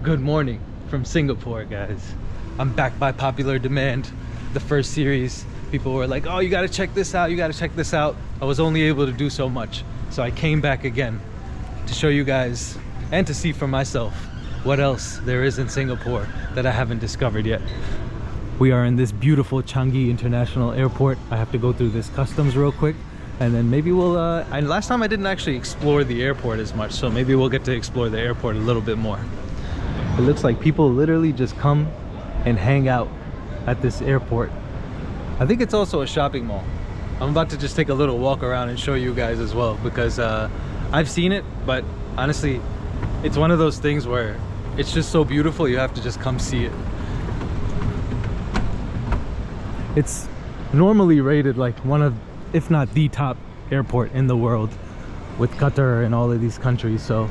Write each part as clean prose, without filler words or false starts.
Good morning from Singapore, guys. I'm back by popular demand. The first series, people were like, oh, you gotta check this out, you gotta check this out. I was only able to do so much, so I came back again to show you guys and to see for myself what else there is in Singapore that I haven't discovered yet. We are in this beautiful Changi International Airport. I have to go through this customs real quick, and then maybe we'll last time I didn't actually explore the airport as much, so maybe we'll get to explore the airport a little bit more. It looks like people literally just come and hang out at this airport. I think it's also a shopping mall. I'm about to just take a little walk around and show you guys as well, because I've seen it, but honestly it's one of those things where it's just so beautiful you have to just come see it. It's normally rated like one of, if not the top airport in the world, with Qatar and all of these countries. So,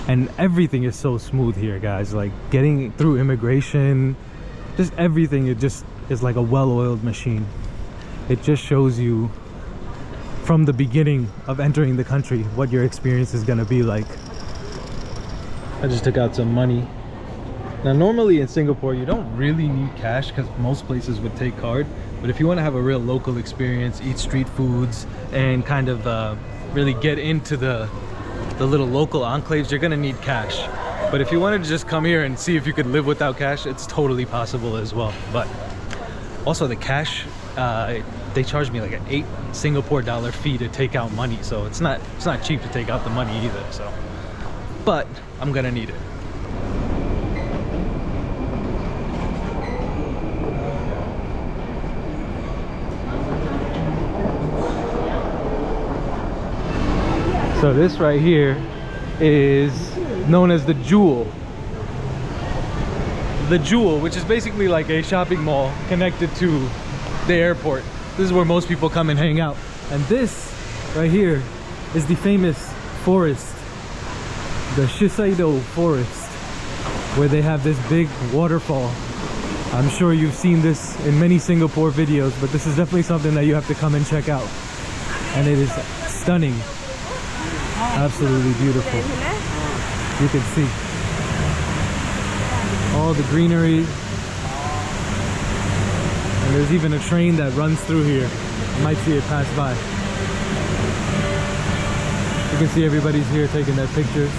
and everything is so smooth here, guys. Like getting through immigration, just everything, it just is like a well-oiled machine. It just shows you from the beginning of entering the country what your experience is going to be like. I just took out some money. Now normally in Singapore you don't really need cash because most places would take card, but if you want to have a real local experience, eat street foods, and kind of really get into the little local enclaves, you're gonna need cash. But if you wanted to just come here and see if you could live without cash, it's totally possible as well. But also the cash, they charge me like an 8 Singapore dollar fee to take out money, so it's not cheap to take out the money either. So, but I'm gonna need it. So this right here is known as the Jewel. The Jewel, which is basically like a shopping mall connected to the airport. This is where most people come and hang out. And this right here is the famous forest, the Shiseido forest, where they have this big waterfall. I'm sure you've seen this in many Singapore videos, but this is definitely something that you have to come and check out. And it is stunning. Absolutely beautiful. You can see all the greenery, and there's even a train that runs through here. You might see it pass by. You can see everybody's here taking their pictures.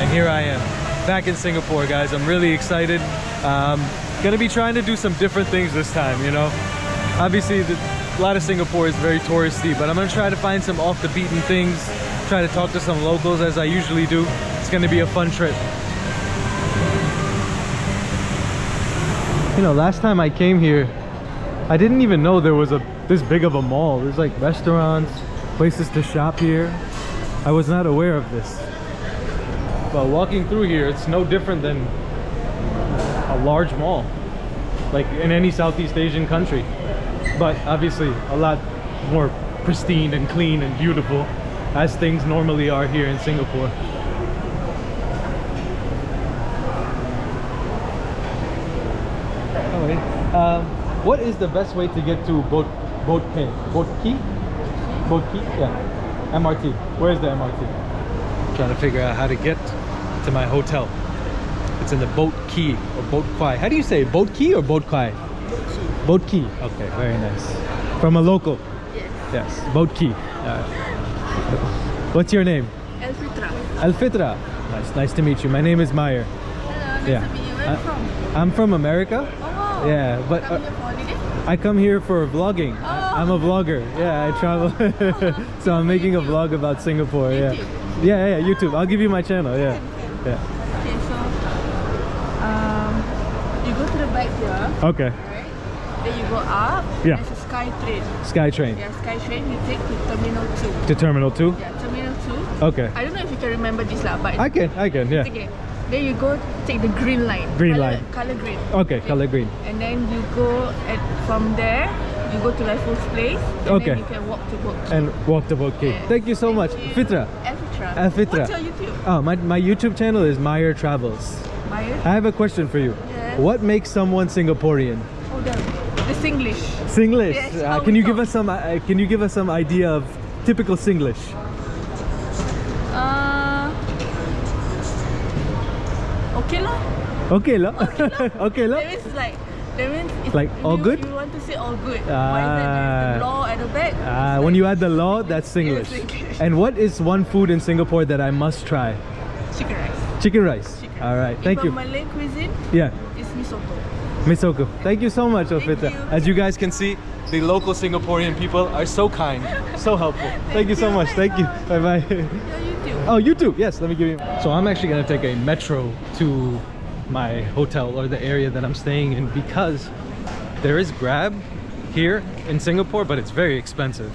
And here I am, back in Singapore, guys. I'm really excited. Gonna be trying to do some different things this time, you know. Obviously a lot of Singapore is very touristy, but I'm gonna try to find some off the beaten things, try to talk to some locals as I usually do. It's gonna be a fun trip. You know, last time I came here, I didn't even know there was this big of a mall. There's like restaurants, places to shop here. I was not aware of this. But walking through here, it's no different than a large mall, like in any Southeast Asian country. But obviously a lot more pristine and clean and beautiful, as things normally are here in Singapore. Anyway, what is the best way to get to Boat Quay? Yeah, MRT. Where is the MRT? Trying to figure out how to get to my hotel. It's in the Boat Quay or Boat Quay. How do you say it? Boat Quay or Boat Quay? Boat Quay. Okay, very nice. From a local? Yes. Yes, Boat Quay. What's your name? Elfitra. Elfitra. Nice to meet you. My name is Myer. Hello, nice to meet you. Where are you from? I'm from America. Oh, wow. Yeah, but Come here for holiday? I come here for vlogging. Oh. I'm a vlogger. Yeah, I travel. So I'm making a vlog about Singapore. YouTube. Yeah, YouTube. I'll give you my channel. Yeah. Okay, so you go to the back here. Okay. Right? Then you go up. Yeah. There's a Sky Train. Sky Train. Yeah, Sky Train. You take to Terminal 2. To Terminal 2? Yeah, Terminal 2. Okay. I don't know if you can remember this lah, but I can, yeah. okay. Then you go take the green line. Color green. Okay, color green. And then you go from there, you go to Raffles Place. And Okay. then you can walk to Boat Quay. And walk the Boat Quay. Yeah. Thank you so much. Thank you. Fitra. Elfitra. What's your YouTube? Oh, my YouTube channel is Myer Travels. Myer? I have a question for you. Yes. What makes someone Singaporean? Oh, the Singlish. Singlish. Yes, how Can we you give talk. us some? Can you give us some idea of typical Singlish? Okay lah. Okay lah. Okay lah. That means if Like all good? You want to say all good. Why is that there's the law at the back? When you add the law, that's Singlish. Singlish. And what is one food in Singapore that I must try? Chicken rice. Chicken rice. All right, thank you. Malay cuisine, Yeah. it's misoto. Misoko. Thank you so much, Ofita. you. As you guys can see, the local Singaporean people are so kind, so helpful. Thank you so much. Thank you. Bye bye. Yeah, you too. Oh, you too. Yes, let me give you. So I'm actually gonna take a metro to my hotel or the area that I'm staying in because there is Grab here in Singapore, but it's very expensive,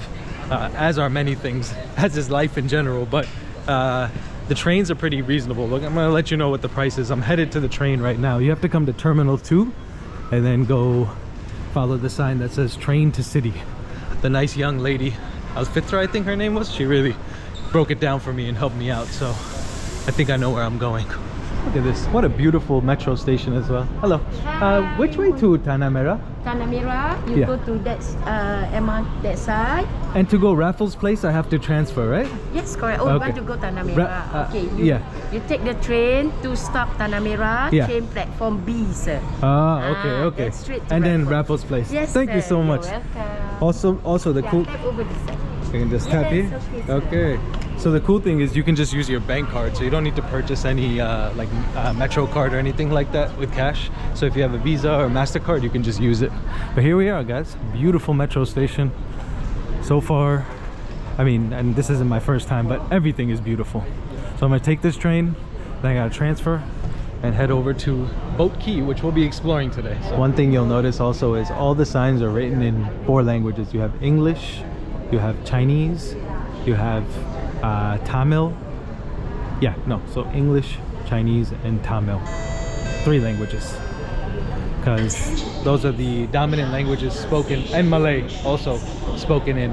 as are many things, as is life in general. But the trains are pretty reasonable. Look, I'm gonna let you know what the price is. I'm headed to the train right now. You have to come to Terminal 2 and then go follow the sign that says train to city. The nice young lady, Alfitra I think her name was, she really broke it down for me and helped me out, so I think I know where I'm going. Look at this, what a beautiful metro station as well. Hello. Which way to Tanah Merah? Tanah Merah, you Yeah. go to that that side. And to go Raffles Place I have to transfer, right? Yes, correct. Oh, Okay. you want to go Tanah Merah. Okay, yeah. You take the train to stop Tanah Merah, Yeah. train platform B, sir. Okay. Then straight to And then Raffles. Raffles Place. Yes, Thank you sir. so much. You're welcome. Also the Yeah, cool, tap over this side. you can just tap Yes, here. okay, sir. Okay. So the cool thing is you can just use your bank card, so you don't need to purchase any Metro card or anything like that with cash. So if you have a Visa or MasterCard, you can just use it. But here we are, guys. Beautiful metro station. So far, I mean, and this isn't my first time, but everything is beautiful. So I'm gonna take this train, then I gotta transfer and head over to Quay, which we'll be exploring today. So one thing you'll notice also is all the signs are written in 4 languages. You have English, you have Chinese, you have Tamil. Yeah, no, so English, Chinese, and Tamil. 3 languages. Because those are the dominant languages spoken, and Malay also spoken in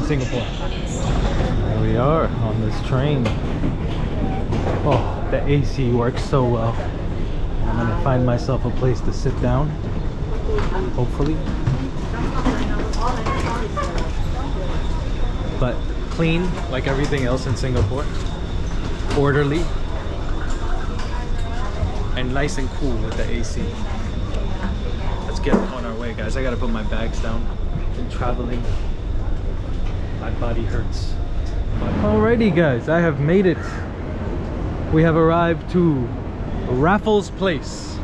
Singapore. Here we are on this train. Oh, the AC works so well. I'm gonna find myself a place to sit down, hopefully. But clean like everything else in Singapore, orderly, and nice and cool with the AC. Let's get on our way, guys. I gotta put my bags down. Been traveling, my body hurts. Alrighty guys, I have made it. We have arrived to Raffles Place,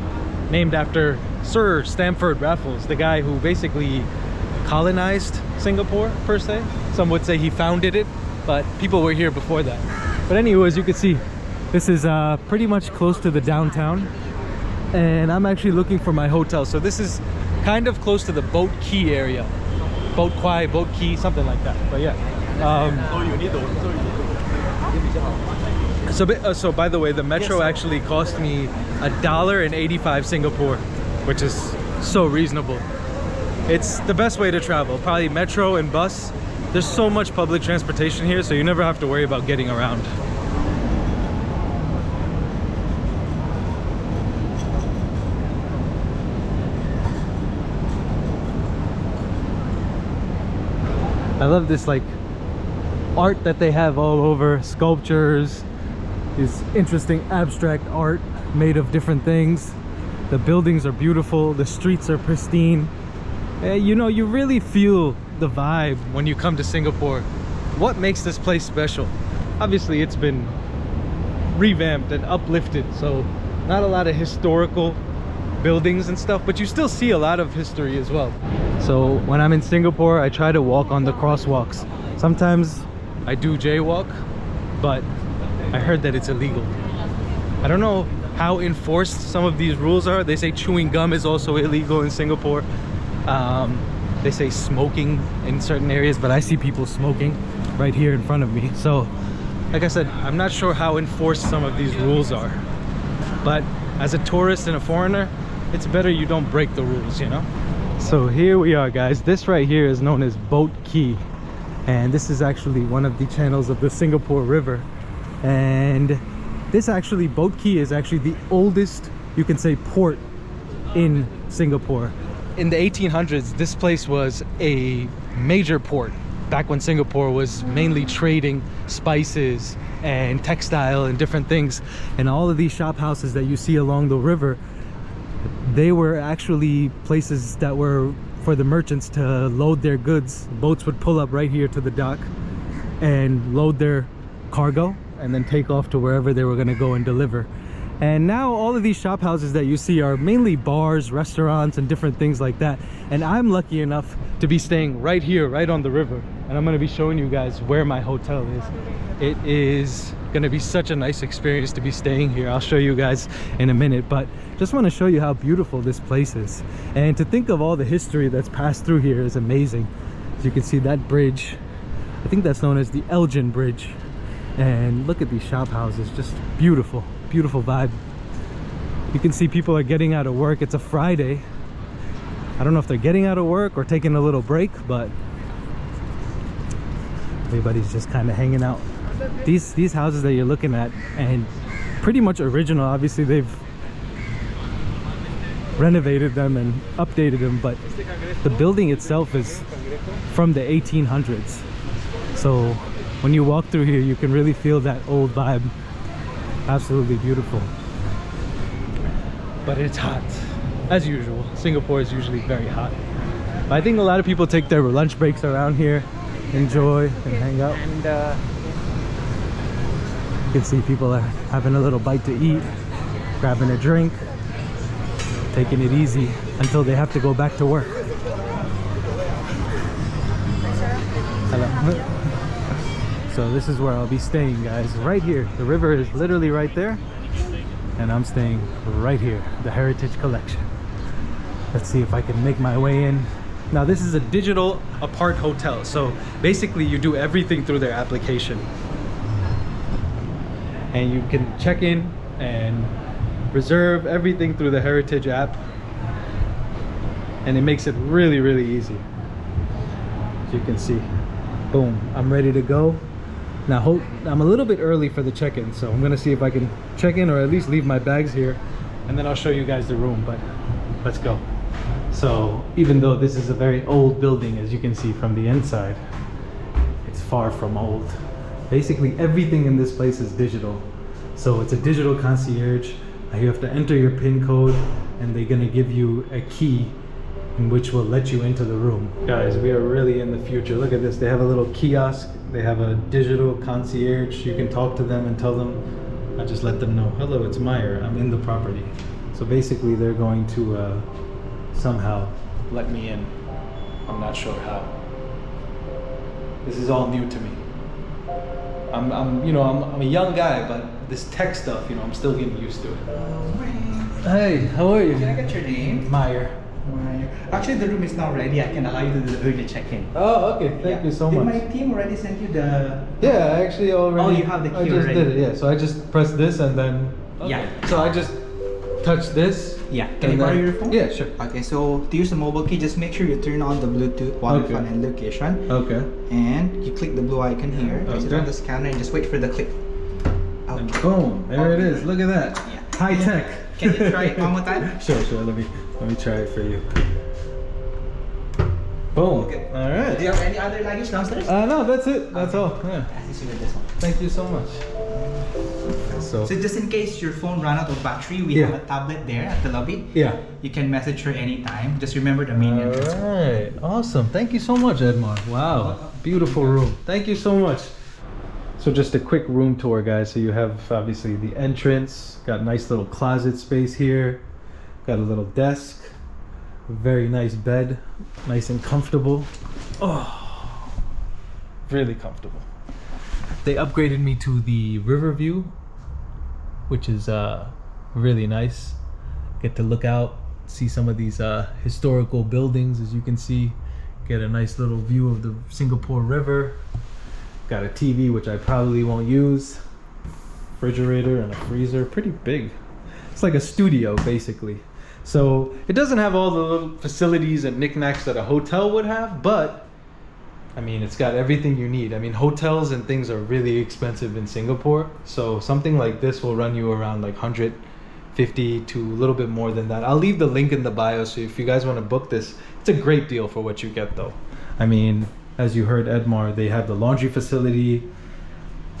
named after Sir Stamford Raffles, the guy who basically colonized Singapore per se. Some would say he founded it, but people were here before that. But anyway, as you can see, this is pretty much close to the downtown, and I'm actually looking for my hotel. So this is kind of close to the Boat Quay area, Boat Quay, Boat Quay, something like that. But yeah. So by the way, the metro actually cost me $1.85 Singapore, which is so reasonable. It's the best way to travel, probably metro and bus. There's so much public transportation here, so you never have to worry about getting around. I love this like art that they have all over, sculptures, this interesting abstract art made of different things. The buildings are beautiful, the streets are pristine. You know, you really feel the vibe when you come to Singapore. What makes this place special? Obviously it's been revamped and uplifted, so not a lot of historical buildings and stuff, but you still see a lot of history as well. So when I'm in Singapore, I try to walk on the crosswalks. Sometimes I do jaywalk, but I heard that it's illegal. I don't know how enforced some of these rules are. They say chewing gum is also illegal in Singapore. They say smoking in certain areas, but I see people smoking right here in front of me. So like I said, I'm not sure how enforced some of these rules are, but as a tourist and a foreigner, it's better you don't break the rules, you know? So here we are, guys. This right here is known as Boat Quay, and this is actually one of the channels of the Singapore River. And this actually, Boat Quay is actually the oldest, you can say, port in Singapore. In the 1800s, this place was a major port back when Singapore was mainly trading spices and textile and different things. And all of these shop houses that you see along the river, they were actually places that were for the merchants to load their goods. Boats would pull up right here to the dock and load their cargo and then take off to wherever they were going to go and deliver. And now all of these shop houses that you see are mainly bars, restaurants, and different things like that. And I'm lucky enough to be staying right here, right on the river. And I'm going to be showing you guys where my hotel is. It is going to be such a nice experience to be staying here. I'll show you guys in a minute, but just want to show you how beautiful this place is. And to think of all the history that's passed through here is amazing. As you can see, that bridge, I think that's known as the Elgin Bridge. And look at these shop houses, just beautiful, beautiful vibe. You can see people are getting out of work. It's a Friday. I don't know if they're getting out of work or taking a little break, but everybody's just kind of hanging out. These houses that you're looking at, and pretty much original. Obviously they've renovated them and updated them, but the building itself is from the 1800s. So when you walk through here, you can really feel that old vibe. Absolutely beautiful. But it's hot, as usual. Singapore is usually very hot. But I think a lot of people take their lunch breaks around here, enjoy and hang out. And you can see people are having a little bite to eat, grabbing a drink, taking it easy until they have to go back to work. Hello. So this is where I'll be staying, guys, right here. The river is literally right there, and I'm staying right here, the Heritage Collection. Let's see if I can make my way in. Now this is a digital apart hotel, so basically you do everything through their application. And you can check in and reserve everything through the Heritage app. And it makes it really, really easy. As you can see, boom, I'm ready to go. Now I'm a little bit early for the check-in, so I'm gonna see if I can check in or at least leave my bags here, and then I'll show you guys the room. But let's go. So even though this is a very old building, as you can see from the inside, it's far from old. Basically everything in this place is digital. So it's a digital concierge. You have to enter your PIN code, and they're gonna give you a key in which will let you into the room. Guys, we are really in the future. Look at this. They have a little kiosk. They have a digital concierge. You can talk to them and tell them, I just let them know, hello, it's Myer, I'm in the property. So basically they're going to somehow let me in. I'm not sure how. This is all new to me. I'm a young guy, but this tech stuff, I'm still getting used to it. Hey, how are you? Can I get your name? Myer. Myer. Actually, the room is not ready. I can allow you to do the early check-in. Oh, okay. Thank you so much. Did my team already send you the... Yeah, I actually already... Oh, you have the key I just already. did it, yeah. So I just pressed this and then... Okay. Yeah. So I just touch this. Yeah. Can I borrow your phone? Yeah, sure. Okay, so to use the mobile key, just make sure you turn on the Bluetooth, Wi-Fi, and location. Okay. And you click the blue icon here. Place it on the scanner and just wait for the click. And Okay. boom, there it is. Look at that. Yeah. High tech. Can you try it one more time? Sure. Let me try it for you. Boom. Okay. All right. Do you have any other luggage downstairs? No, that's it. That's Okay. all. Yeah. Assist you with this one. Thank you so much. So just in case your phone ran out of battery, we Yeah. have a tablet there at the lobby. yeah. You can message her anytime. Just remember the main entrance. Alright, awesome. Thank you so much, Edmar. Wow, beautiful room. Thank you so much. So just a quick room tour, guys. So you have obviously the entrance, got a nice little closet space here, got a little desk, very nice bed, nice and comfortable. Oh, really comfortable. They upgraded me to the river view, which is really nice. Get to look out, see some of these historical buildings, as you can see. Get a nice little view of the Singapore River. Got a TV, which I probably won't use. Refrigerator and a freezer, pretty big. It's like a studio, basically. So it doesn't have all the little facilities and knickknacks that a hotel would have, but I mean, it's got everything you need. I mean, hotels and things are really expensive in Singapore, so something like this will run you around like 150 to a little bit more than that. I'll leave the link in the bio, so if you guys want to book this, it's a great deal for what you get though. I mean, as you heard Edmar, they have the laundry facility,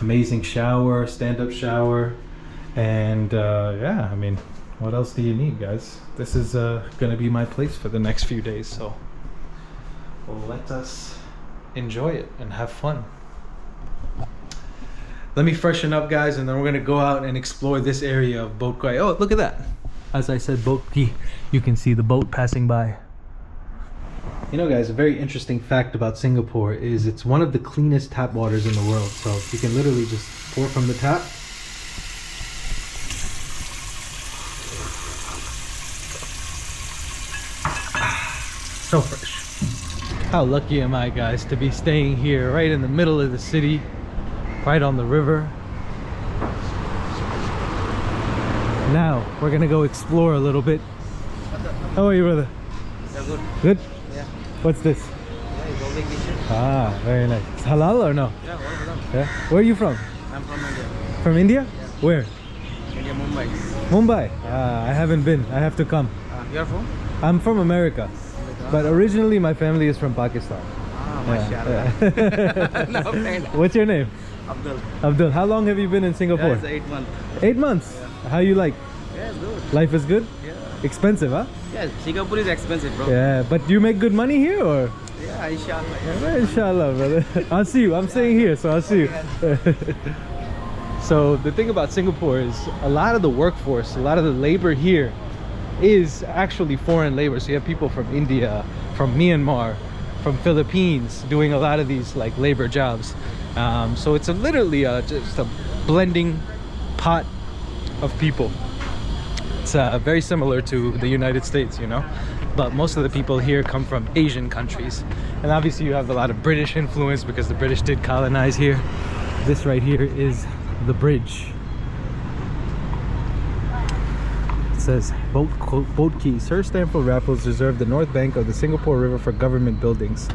amazing shower, stand-up shower, and yeah, I mean, what else do you need, guys? This is gonna be my place for the next few days, so well, let us enjoy it and have fun. Let me freshen up, guys, and then we're gonna go out and explore this area of Boat Quay. Oh, look at that. As I said, Boat Quay, you can see the boat passing by. You know, guys, a very interesting fact about Singapore is it's one of the cleanest tap waters in the world. So you can literally just pour from the tap. So fresh. How lucky am I, guys, to be staying here right in the middle of the city, right on the river. Now we're gonna go explore a little bit. How are you, brother? Yeah, good. Good? Yeah. What's this? Yeah, you go vacation. Ah, very nice. It's halal or no? Yeah, all of them. Yeah. Where are you from? I'm from India. From India? Yeah. Where? India, Mumbai. Mumbai. Ah, I haven't been. I have to come. You're from? I'm from America, but originally my family is from Pakistan. Ah, Yeah, mashallah. No, friend. What's your name? Abdul. Abdul. How long have you been in Singapore? Yeah, it's 8 months. 8 months. How you like? Yeah, it's good. Life is good? Yeah. Expensive, huh? Yeah, Singapore is expensive, bro. Yeah, but do you make good money here or? Yeah, inshallah. Yeah, inshallah, brother. I'll see you. I'm staying here, so I'll see you. So the thing about Singapore is a lot of the workforce, a lot of the labor here is actually foreign labor. So you have people from India, from Myanmar, from Philippines doing a lot of these like labor jobs. So it's literally just a blending pot of people. It's very similar to the United States, you know, but most of the people here come from Asian countries, and obviously you have a lot of British influence because the British did colonize here. This right here is the bridge. It says Boat Quay. Sir Stamford Raffles reserved the north bank of the Singapore River for government buildings.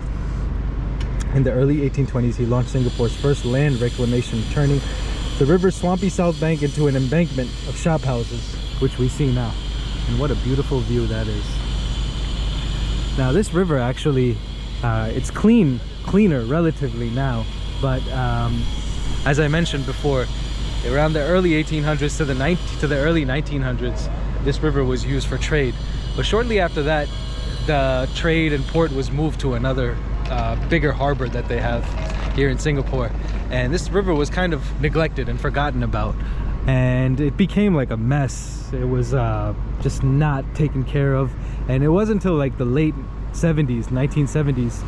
In the early 1820s, he launched Singapore's first land reclamation, turning the river's swampy south bank into an embankment of shop houses, which we see now. And what a beautiful view that is. Now this river actually, it's cleaner relatively now, but as I mentioned before, around the early 1800s to the early 1900s, this river was used for trade. But shortly after that, the trade and port was moved to another bigger harbor that they have here in Singapore, and this river was kind of neglected and forgotten about, and it became like a mess. It was just not taken care of, and it wasn't until like the late 1970s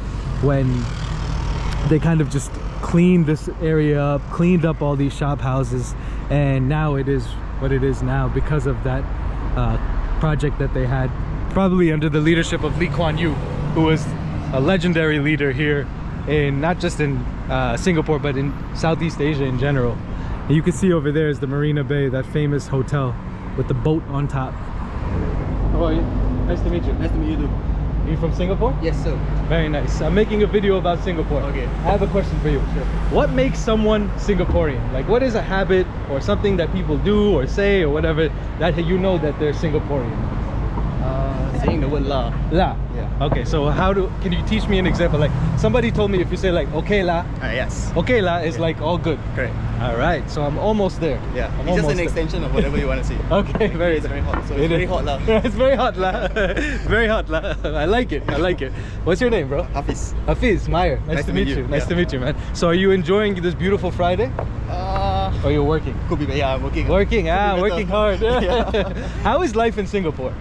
when they kind of just cleaned this area up, cleaned up all these shop houses, and now it is what it is now because of that project that they had, probably under the leadership of Lee Kuan Yew, who was a legendary leader here in not just in Singapore but in Southeast Asia in general. And you can see over there is the Marina Bay, that famous hotel with the boat on top. How are you? Nice to meet you. Nice to meet you too. Are you from Singapore? Yes, sir. Very nice. I'm making a video about Singapore. Okay. I have a question for you. Sure. What makes someone Singaporean? Like, what is a habit or something that people do or say or whatever that you know that they're Singaporean? Saying the word la. La. Yeah. Okay, so can you teach me an example? Like, somebody told me if you say like okay la, Yes. okay la is like all good. Correct. All right, so I'm almost there. Yeah. I'm It's just an almost there. extension of whatever you want to see. Okay, very It's very hot. So It it's very is. hot la. It's very hot la. Very hot la. I like it. I like it. What's your name, bro? Hafiz. Hafiz, Myer. Nice to meet you. Nice Yeah. to meet you, man. So are you enjoying this beautiful Friday? Or you're working? Could be, yeah, I'm working. Working, Could be working better. hard. Yeah. How is life in Singapore?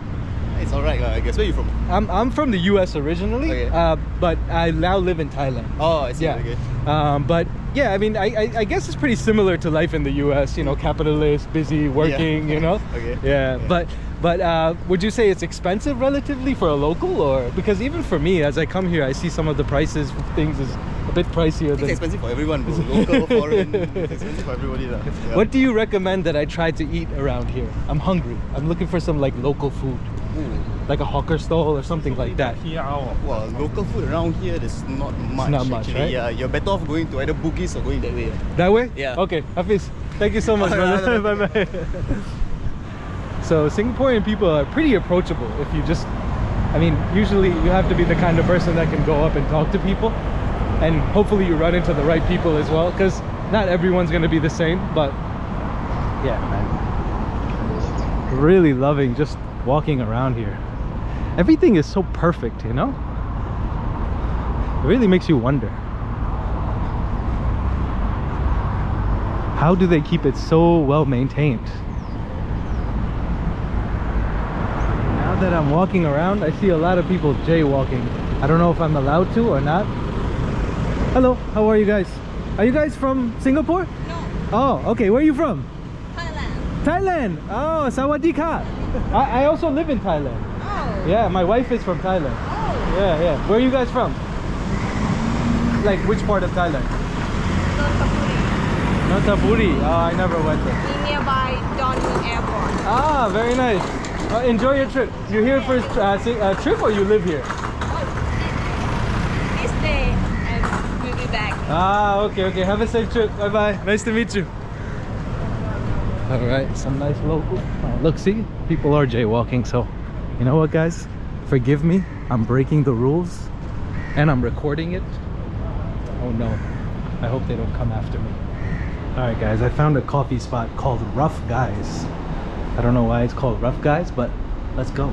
It's alright, I guess. Where are you from? I'm from the US originally, Okay. but I now live in Thailand. Oh, I see. Yeah. Okay. But yeah, I mean, I guess it's pretty similar to life in the US, you know, capitalist, busy, working, Yeah. you know? Okay. Yeah, Yeah. but would you say it's expensive relatively for a local, or because even for me, as I come here, I see some of the prices of things is a bit pricier It's than. expensive for everyone, bro. Local, foreign, it's expensive for everybody. Yeah. What do you recommend that I try to eat around here? I'm hungry. I'm looking for some like local food, like a hawker stall or something like that. Well, local food around here, there's not much. not much, actually. right? Yeah, you're better off going to either Bugis or going that way. That way? Yeah. Okay, Hafiz, thank you so much, brother. Bye bye. So Singaporean people are pretty approachable. If you just, I mean, usually you have to be the kind of person that can go up and talk to people. and hopefully you run into the right people as well, because not everyone's gonna be the same. But yeah, man, really loving just walking around here. Everything is so perfect, you know? It really makes you wonder, how do they keep it so well maintained? Now that I'm walking around, I see a lot of people jaywalking. I don't know if I'm allowed to or not. Hello, how are you guys? Are you guys from Singapore? No. Oh, okay. Where are you from? Thailand. Thailand. Oh, sawadee ka. I also live in Thailand. Oh. Yeah, my wife is from Thailand. Oh. Yeah, yeah. Where are you guys from? Like which part of Thailand? Nonthaburi. Oh, I never went there. Nearby Durian Airport. Ah, very nice. Enjoy your trip. You here for a trip or you live here? This day and we'll be back. Ah, okay, okay. Have a safe trip. Bye bye. Nice to meet you. All right, some nice local. Look, see, people are jaywalking. So, you know what, guys? Forgive me. I'm breaking the rules, and I'm recording it. Oh no! I hope they don't come after me. All right, guys. I found a coffee spot called Rough Guys. I don't know why it's called Rough Guys, but let's go.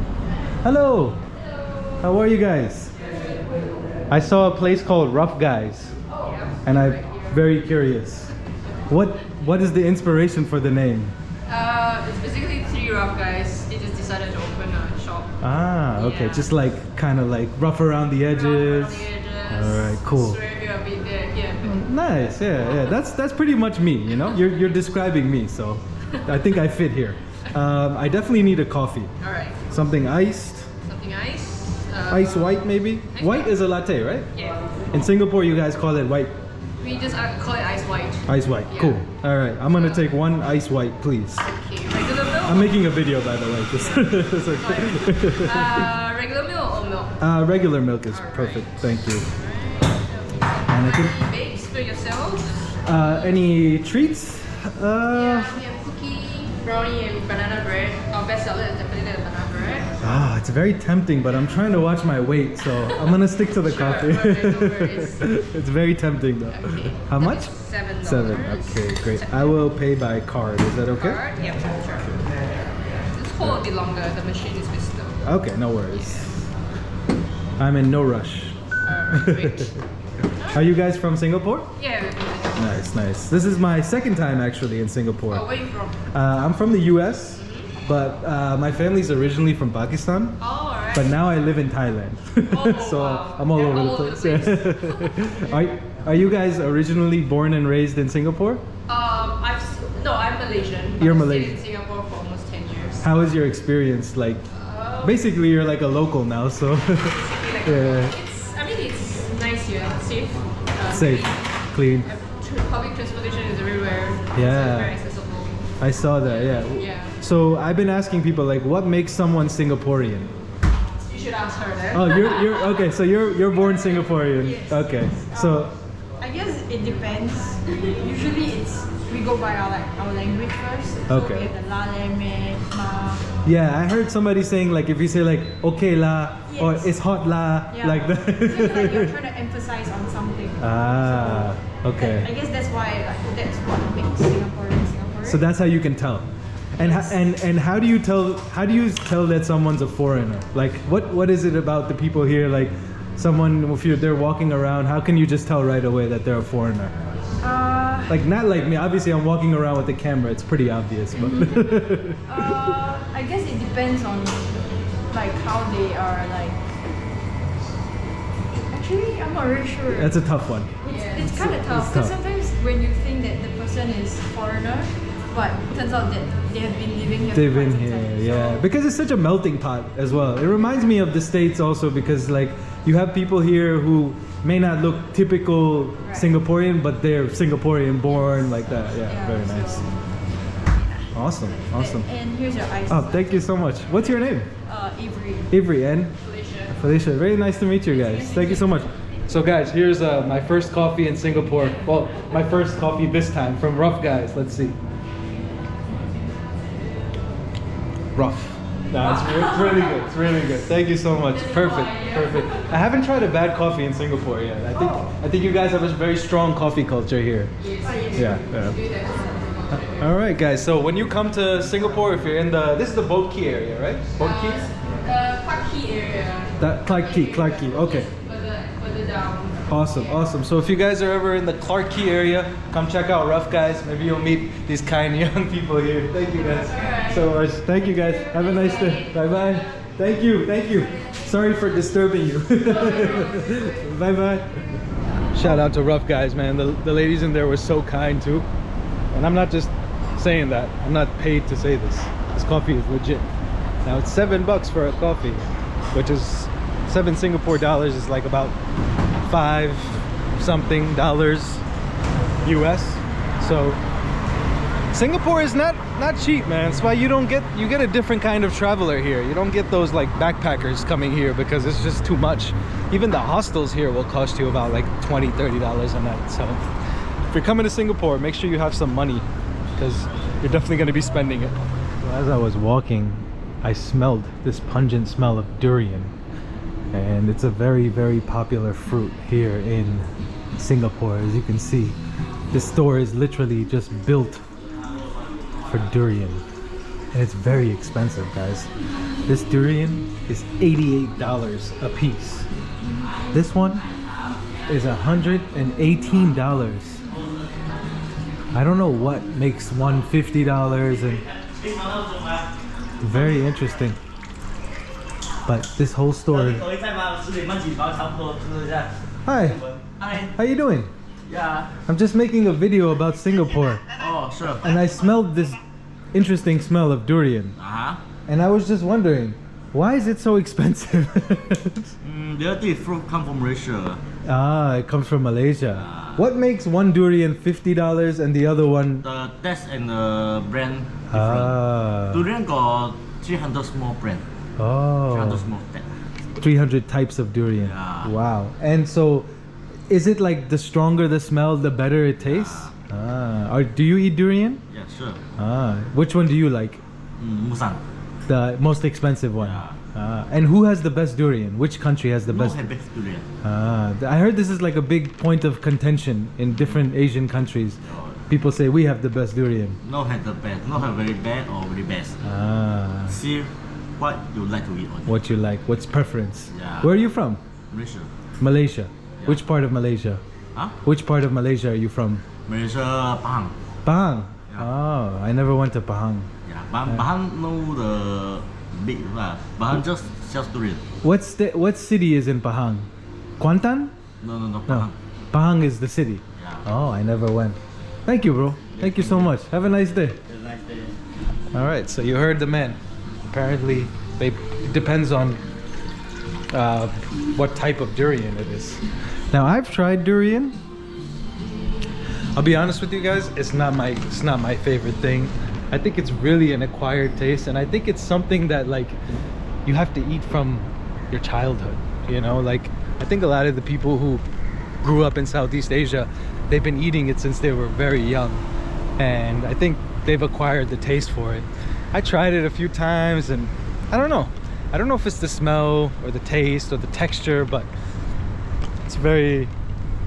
Hello. Hello. How are you guys? I saw a place called Rough Guys, and I'm very curious. What is the inspiration for the name? It's basically three rough guys. They just decided to open a shop. Ah, okay. Yeah. Just like kind of like rough around the edges. Rough around the edges. All right, cool. Swear you a bit there, here, a bit. Nice. Yeah, yeah. That's pretty much me. You know, you're describing me, so I think I fit here. I definitely need a coffee. All right. Something iced. Something ice. Ice white maybe. Ice White white. is a latte, right? Yeah. In Singapore, you guys call it white. We just call it ice white. Ice white. Yeah. Cool. All right. I'm gonna take one ice white, please. Okay. Regular milk. I'm making a video, by the way. Just Regular milk or milk? regular milk is Alright. perfect. Thank you. And I think Any bakes for yourself? any treats? Yeah, we have cookie, brownie, and banana bread. Our best seller is definitely the banana bread. Ah, it's very tempting, but I'm trying to watch my weight, so I'm gonna stick to the Sure, coffee. alright, no worries. It's very tempting though. Okay. How much? $7. Seven. Okay, great. I will pay by card. Is that okay? Card? Yeah, sure. This hold a bit longer. The machine is a bit slow. Okay, no worries. I'm in no rush. Great. Are you guys from Singapore? Yeah. Nice, nice. This is my second time actually in Singapore. Oh, where are you from? I'm from the US, but my family's originally from Pakistan. Oh, alright. But now I live in Thailand. Oh, So wow. I'm all Yeah, over all the over place. the Are you guys originally born and raised in Singapore? I'm Malaysian. You're I've Malaysian. stayed in Singapore for almost 10 years. How is your experience like? Basically, you're like a local now, so yeah. It's nice here. Safe. Safe, clean. Public transportation is everywhere. Yeah. It's very accessible. I saw that. Yeah. Yeah. So I've been asking people like, what makes someone Singaporean? You should ask her then. Oh, you're okay. So you're born Singaporean. Yes. Okay. So I guess it depends. Usually we go by our language first. So Okay. we have the la, le, me, ma. yeah, I heard somebody saying like if you say like okay la or Yes. it's hot la Yeah. like So it's like you're that. trying to emphasize on something. Ah, I okay. guess that's why that's what makes Singaporean Singaporean. So that's how you can tell. And and how do you tell that someone's a foreigner? Like what is it about the people here? Like someone if they're walking around, how can you just tell right away that they're a foreigner? Like not like me. Obviously, I'm walking around with the camera. It's pretty obvious, but I guess it depends on like how they are like. Actually, I'm not really sure. that's a tough one. It's kind of tough It's because tough. sometimes when you think that the person is foreigner, but it turns out that they have been living here. They've for been quite some here, time. yeah. So, Because it's such a melting pot as well. It reminds me of the States also because like you have people here who may not look typical Right. Singaporean, but they're Singaporean born like that. Yeah, Yeah, very so- nice. Awesome, awesome. And here's your ice. Oh, thank you so much. What's your name? Avery. Avery and Felicia. Very nice to meet you guys. Thank you so much. So guys, here's my first coffee in Singapore. Well, my first coffee this time from Rough Guys. Let's see. Rough. No, it's really good. It's really good. Thank you so much. Perfect. Perfect. I haven't tried a bad coffee in Singapore yet. I think you guys have a very strong coffee culture here. Yeah. All right, guys. So when you come to Singapore, if you're in this is the Boat Quay area, right? Boat Quay? Clarke area. Clarke Quay. Okay. Further down. Awesome. So if you guys are ever in the Clarke Quay area, come check out Rough Guys. Maybe you'll meet these kind young people here. Thank you guys so much. Thank you guys. Have a nice day. Bye. Thank you. Sorry for disturbing you. Bye. Shout out to Rough Guys, man. The ladies in there were so kind too. And I'm not just saying that. I'm not paid to say this. This coffee is legit. Now it's $7 for a coffee, which is 7 Singapore dollars is like about $5 something US. So Singapore is not cheap, man. That's why you get a different kind of traveler here. You don't get those like backpackers coming here because it's just too much. Even the hostels here will cost you about like $20-30 a night. So if you're coming to Singapore, make sure you have some money because you're definitely going to be spending it. So as I was walking, I smelled this pungent smell of durian. And it's a very, very popular fruit here in Singapore. As you can see, this store is literally just built for durian. And it's very expensive, guys. This durian is $88 a piece. This one is $118. I don't know what makes one $50 and very interesting. But this whole store. Hi. How you doing? Yeah. I'm just making a video about Singapore. Oh, sure. And I smelled this interesting smell of durian. And I was just wondering, why is it so expensive? The other fruit come from Malaysia. Ah, it comes from Malaysia. What makes one durian $50 and the other one? The taste and the brand different. Durian got 300 small brand. Oh. 300 small 300 types of durian. Yeah. Wow. And so, is it like the stronger the smell, the better it tastes? Do you eat durian? Yeah, sure. Which one do you like? Musang. The most expensive one. And who has the best durian? Which country has the best? Have best durian. I heard this is like a big point of contention in different Asian countries. People say we have the best durian. No have the best. No have very bad or very best. See what you like to eat. What you like? What's preference? Yeah. Where are you from? Malaysia. Malaysia. Yeah. Which part of Malaysia? Which part of Malaysia are you from? Malaysia, Pahang. Pahang. Yeah. Oh, I never went to Pahang. Yeah, Pahang know the big Pahang just sells durian. What city is in Pahang? Kuantan? No, Pahang. No. Pahang is the city. Yeah. Oh, I never went. Thank you, bro. Thank you so much. Have a nice day. Have a nice day. All right, so you heard the man. Apparently, it depends on what type of durian it is. Now, I've tried durian. I'll be honest with you guys, it's not my favorite thing. I think it's really an acquired taste, and I think it's something that like you have to eat from your childhood. You know, like I think a lot of the people who grew up in Southeast Asia, they've been eating it since they were very young, and I think they've acquired the taste for it. I tried it a few times and I don't know if it's the smell or the taste or the texture, but it's very,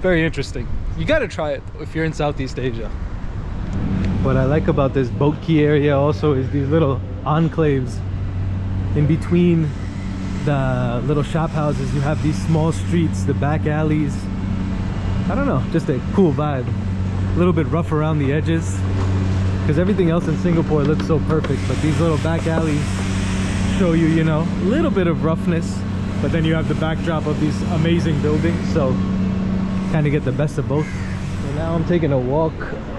very interesting. You gotta try it if you're in Southeast Asia. What I like about this Boat Quay area also is these little enclaves. In between the little shop houses, you have these small streets, the back alleys. I don't know, just a cool vibe. A little bit rough around the edges because everything else in Singapore looks so perfect, but these little back alleys show you, you know, a little bit of roughness, but then you have the backdrop of these amazing buildings, so kind of get the best of both. So now I'm taking a walk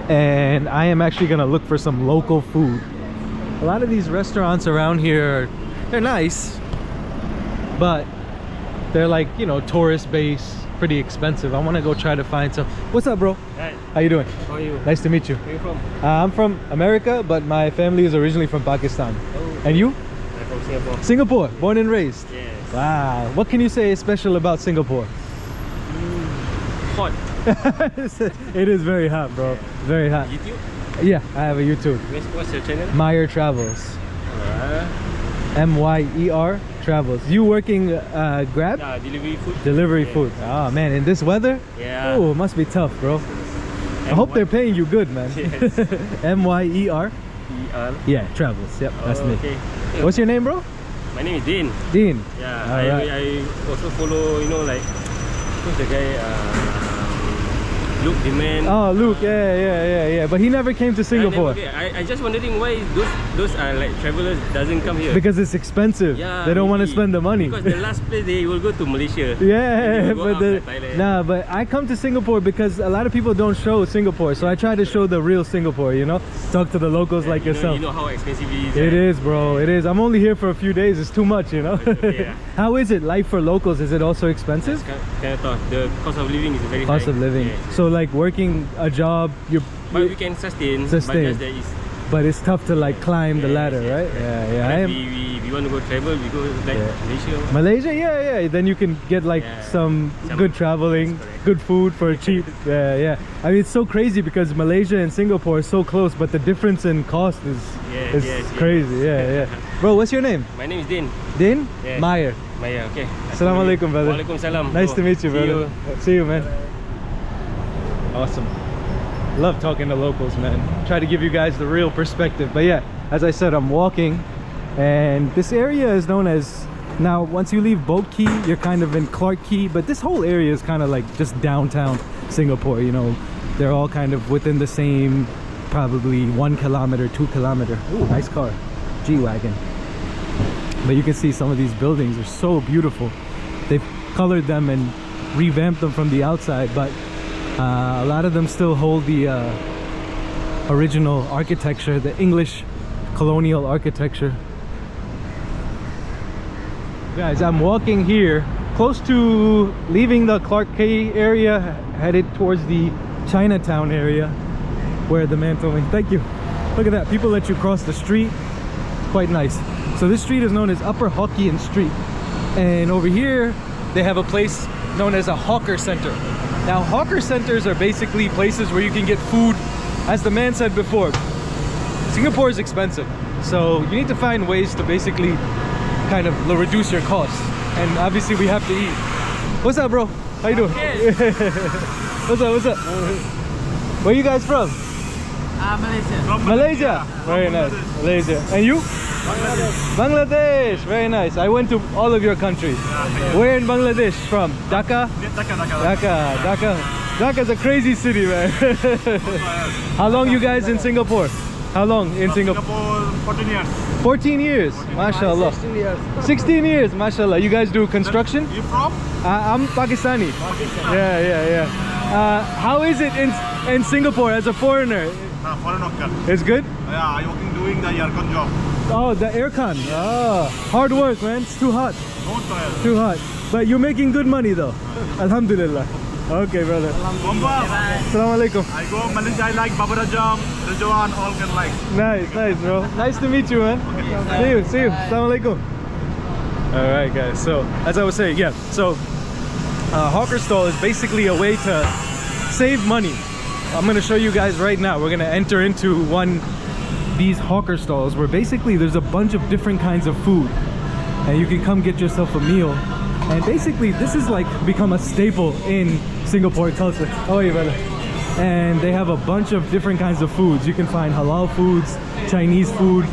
and I am actually gonna look for some local food. A lot of these restaurants around here, they're nice, but they're like, you know, tourist based, pretty expensive. I want to go try to find some. What's up, bro? Hi. How you doing? How are you? Nice to meet you. Where are you from? I'm from America, but my family is originally from Pakistan. Oh. And you? I'm from Singapore. Singapore, born and raised. Yes. Wow. What can you say is special about Singapore? Hot. It is very hot, bro. Very hot. YouTube? Yeah, I have a YouTube. What's your channel? Myer Travels. Myer Travels. You working Grab? Yeah, delivery food. Delivery food. Oh man, in this weather? Yeah. Oh, it must be tough, bro. I hope they're paying you good, man. Yes. Myer? ER. Yeah, Travels. Yep, that's me. Okay. What's your name, bro? My name is Dean. Dean. Yeah, Alright. I also follow, you know, like, who's the guy? Luke, the man. Oh, Luke. Yeah. But he never came to Singapore. I just wondering why those are like travelers doesn't come here. Because it's expensive. Yeah, they don't want to maybe. spend the money. Because the last place they will go to Malaysia. Yeah, but Thailand. nah, but I come to Singapore because a lot of people don't show Singapore, so I try to show the real Singapore, you know, talk to the locals like yourself. You know how expensive it is. It is, bro. It is. I'm only here for a few days. It's too much, you know. Okay, yeah. How is it? Life for locals? Is it also expensive? Kind of tough. The cost of living is very high. Cost of living. Yeah. So like working a job, But we can sustain. Sustain. But just there is. But it's tough to like climb the Yes, ladder, yes, right? yes. Yeah. I am. We want to go travel. We go like Malaysia. Malaysia, yeah. Then you can get like some good traveling, good food for cheap. Yeah. I mean, it's so crazy because Malaysia and Singapore are so close, but the difference in cost is crazy. Yeah. Bro, what's your name? My name is Din. Din? Yes. Myer. Maya, okay. Assalamu alaikum, brother. Walaikum salam. Nice to meet you, See brother. See you, man. Awesome. Love talking to locals, man. Try to give you guys the real perspective. But yeah, as I said, I'm walking, and this area is known as, now once you leave Boat Quay, you're kind of in Clarke Quay, but this whole area is kind of like just downtown Singapore, you know. They're all kind of within the same, probably 1 kilometer, 2 kilometer. Ooh, nice car, G-Wagon. But you can see some of these buildings are so beautiful. They've colored them and revamped them from the outside, but a lot of them still hold the original architecture, the English colonial architecture. Guys, I'm walking here close to leaving the Clarke Quay area, headed towards the Chinatown area where the man told me. Thank you. Look at that, people let you cross the street. Quite nice. So this street is known as Upper Hokkien Street, and over here they have a place known as a hawker center. Now, hawker centers are basically places where you can get food. As the man said before, Singapore is expensive, so you need to find ways to basically kind of reduce your costs, and obviously we have to eat. What's up, bro? How you doing? What's up? Where you guys from? Malaysia. Malaysia. Very nice. Malaysia. And you? Bangladesh. Very nice. I went to all of your countries. Where in Bangladesh from? Dhaka? Dhaka's a crazy city, man. How long you guys in Singapore? How long in Singapore? 14 years. 14 years. MashaAllah. 16 years. MashaAllah. You guys do construction? You from? I'm Pakistani. Yeah. How is it in Singapore as a foreigner? Foreigner. It's good? Yeah, I'm working doing the aircon job. Oh, the aircon. Oh, hard work, man. It's too hot. No trial. Too hot. But you're making good money though. Alhamdulillah. Okay, brother. Assalamu alaikum. I go Malaysia, I like Babura Jam, Rajawan, all can like. Nice, bro. Nice to meet you, man. See you. Assalamu alaikum. Alright, guys. So, as I was saying, yeah. So, hawker stall is basically a way to save money. I'm going to show you guys right now. We're going to enter into these hawker stalls where basically there's a bunch of different kinds of food, and you can come get yourself a meal. And basically this is like become a staple in Singapore culture. Oh yeah, brother. And they have a bunch of different kinds of foods. You can find halal foods, Chinese food,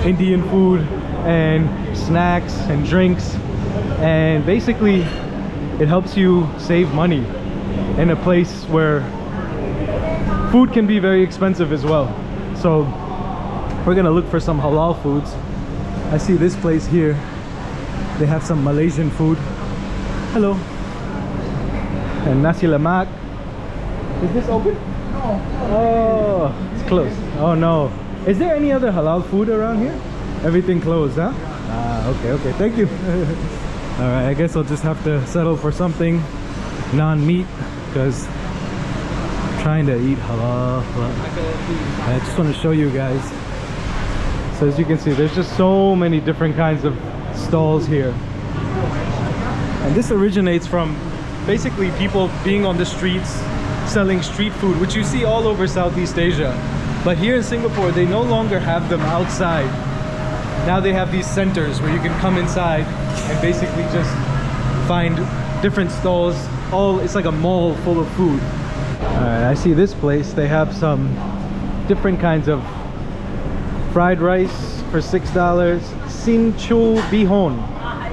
Indian food, and snacks and drinks. And basically it helps you save money in a place where food can be very expensive as well. So we're gonna look for some halal foods. I see this place here. They have some Malaysian food. Hello. And nasi lemak. Is this open? No. Oh, it's closed. Oh no. Is there any other halal food around here? Everything closed, huh? Ah, okay. Thank you. Alright, I guess I'll just have to settle for something non-meat because I'm trying to eat halal. I just want to show you guys. So as you can see, there's just so many different kinds of stalls here. And this originates from basically people being on the streets selling street food, which you see all over Southeast Asia. But here in Singapore, they no longer have them outside. now they have these centers where you can come inside and basically just find different stalls. It's like a mall full of food. Alright, I see this place. They have some different kinds of fried rice for $6. Sin Chu Bihon.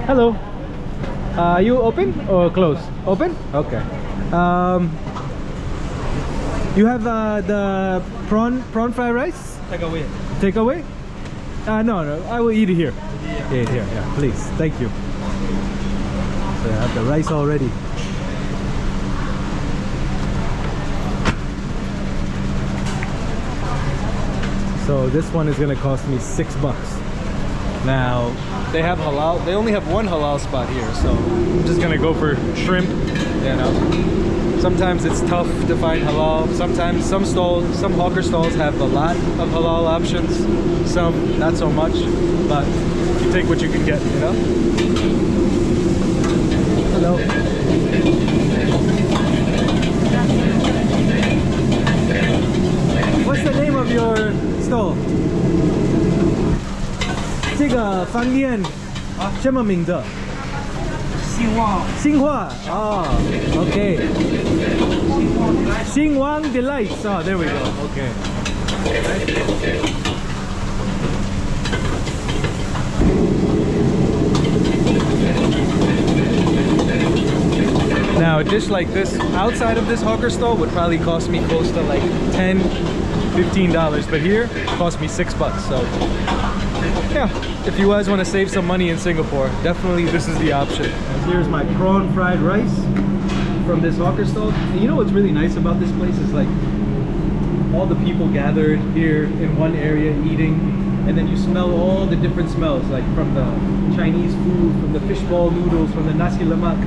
Hello. Are you open or closed? Open? Okay. You have the prawn fried rice? Take away. Take away? No, I will eat it here. Yeah, please. Thank you. So I have the rice already. So this one is gonna cost me $6. Now they have halal. They only have one halal spot here, so I'm just gonna go for shrimp. You know, sometimes it's tough to find halal. Sometimes some hawker stalls have a lot of halal options. Some not so much, but you take what you can get. You know. Hello. What's the name of your stall? 这个饭店什么名字？新华 OK 新王 Delights. There we go. Okay. Now a dish like this outside of this hawker stall would probably cost me close to like $10-15, but here it cost me $6. So yeah, if you guys want to save some money in Singapore, definitely this is the option. And here's my prawn fried rice from this hawker stall. And you know what's really nice about this place is like all the people gathered here in one area eating, and then you smell all the different smells, like from the Chinese food, from the fishball noodles, from the nasi lemak.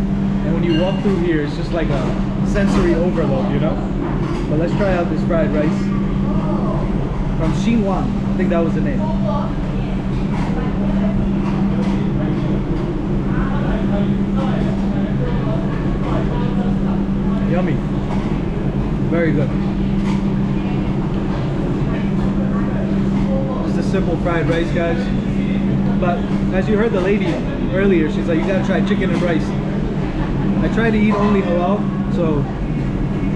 And when you walk through here, it's just like a sensory overload, you know? But let's try out this fried rice from Xinhuang. I think that was the name. Yummy. Very good. Just a simple fried rice, guys. But as you heard the lady earlier, she's like, you gotta try chicken and rice. I try to eat only halal, so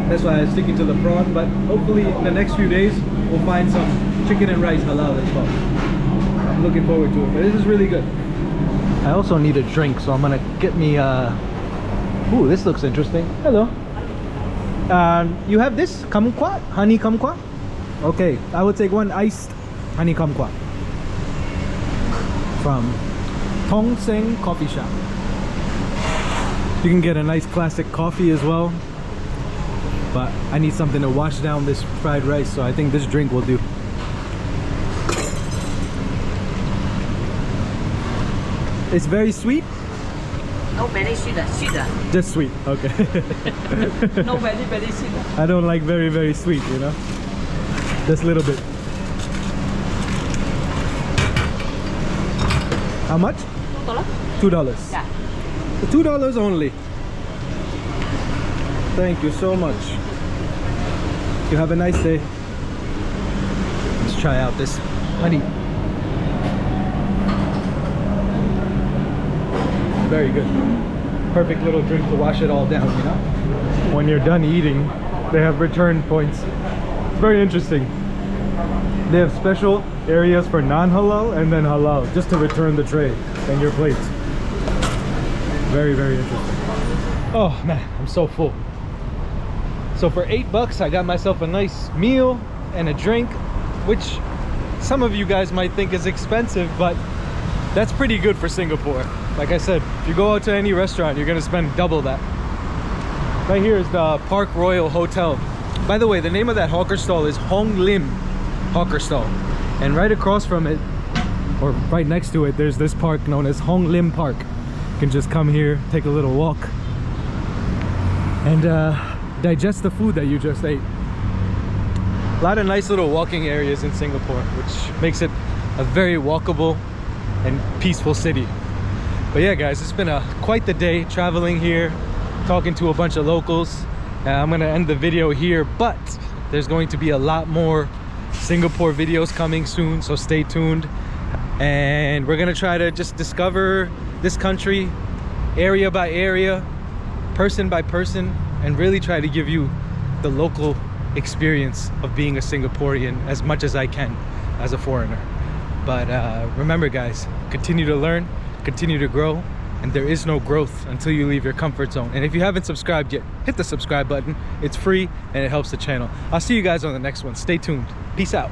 that's why I'm sticking to the prawn. But hopefully in the next few days, we'll find some chicken and rice halal as well. I'm looking forward to it, but this is really good. I also need a drink, so I'm gonna get me ooh, this looks interesting. Hello. You have this kumquat, honey kumquat? Okay, I will take one iced honey kumquat from Tong Seng Coffee Shop. You can get a nice classic coffee as well, but I need something to wash down this fried rice, so I think this drink will do. It's very sweet. No, very sweet. Just sweet, okay. No, very sweet. I don't like very sweet, you know. Just a little bit. How much? $2. Yeah. $2 only. Thank you so much. You have a nice day. Let's try out this honey. Very good. Perfect little drink to wash it all down, you know? When you're done eating, they have return points. It's very interesting. They have special areas for non-halal and then halal, just to return the tray and your plate. Very interesting. Oh man, I'm so full. So for $8 I got myself a nice meal and a drink, which some of you guys might think is expensive, but that's pretty good for Singapore. Like I said, if you go out to any restaurant, you're gonna spend double that. Right here is the Park Royal Hotel. By the way, the name of that hawker stall is Hong Lim Hawker Stall. And right across from it, or right next to it, there's this park known as Lim Park. You can just come here, take a little walk, and digest the food that you just ate. A lot of nice little walking areas in Singapore, which makes it a very walkable and peaceful city. But yeah guys, it's been quite the day traveling here, talking to a bunch of locals. I'm gonna end the video here, but there's going to be a lot more Singapore videos coming soon, so stay tuned. and we're gonna try to just discover this country area by area, person by person, and really try to give you the local experience of being a Singaporean as much as I can as a foreigner. But remember guys, continue to learn, continue to grow, and there is no growth until you leave your comfort zone. And if you haven't subscribed yet, hit the subscribe button. It's free and it helps the channel. I'll see you guys on the next one. Stay tuned. Peace out.